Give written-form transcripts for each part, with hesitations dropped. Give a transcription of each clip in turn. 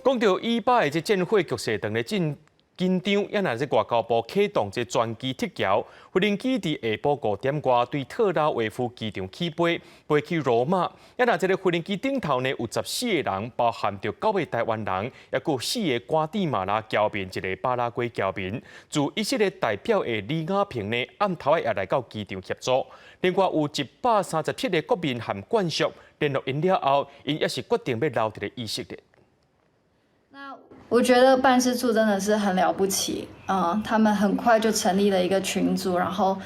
讲到以巴的战火局势，当咧紧张，也若是外交部启动专机撤侨，无人机伫下晡5点外对特拉维夫机场起飞，飞去罗马。也若这个无人机顶头呢有14个人，包含着9个台湾人，也有4个瓜地马拉侨民，一个巴拉圭侨民。自以色列代表的李雅萍呢，暗头也来到机场协助。另外有137个国民和眷属联络因了后，因也是决定要留伫以色列。我觉得办事处真的是很了不起，他们很快就成立了一个群组，然后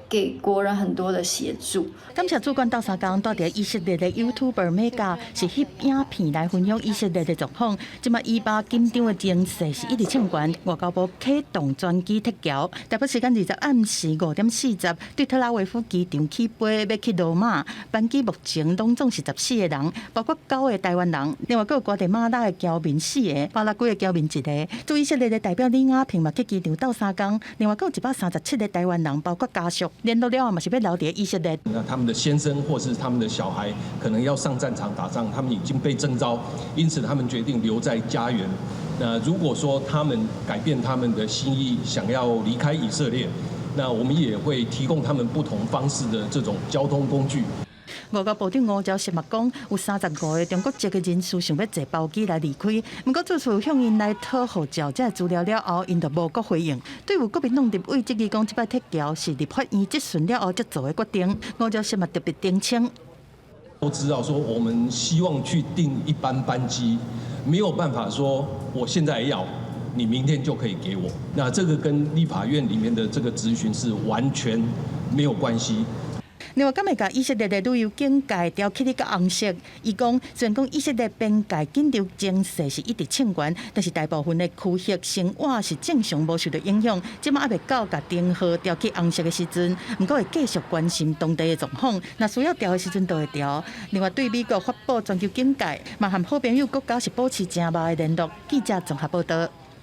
给国人很多的协助。感谢主管斗相共带伫以色列的 YouTuber Mega 是翕影片来分享以色列的状况。即马以巴紧张的情势是一直唱悬，外交部启动专机撤侨，台北时间20暗时5点40，对特拉维夫机场起飞，要去罗马。班机目前拢总是14个人，包括9个台湾人，另外还有瓜地马拉的侨民4个，巴拉圭的侨民1个。驻以色列的代表李雅萍嘛去机场斗相共，另外还有137个台湾人，包括家属。联络了后嘛是要留伫以色列。那他们的先生或是他们的小孩可能要上战场打仗，他们已经被征召，因此他们决定留在家园。那如果说他们改变他们的心意，想要离开以色列，那我们也会提供他们不同方式的这种交通工具。外交部长吴钊实嘛讲，有35个中国籍的人士想要坐包机来离开，不过自从向因来讨护照这资料了后，因就无国回应。对于国民党立委质疑讲，这摆撤侨是立法院质询了后才做的决定，吴钊实嘛特别澄清。都知道说，我们希望去订一班班机，没有办法说我现在要，你明天就可以给我。那这个跟立法院里面的这个质询是完全没有关系。另外，敢会甲以色列的旅游警戒调起哩个红色。伊讲，虽然讲以色列边界紧张情势是一直唱悬，但是大部分的区域生活是正常无受到影响。即马还未到甲灯号调起红色的时阵，毋过会继续关心当地的状况。若需要调的时阵，就会调。另外，对美国发布全球警戒，嘛和好朋友国家是保持正密的联络。记者综合报道。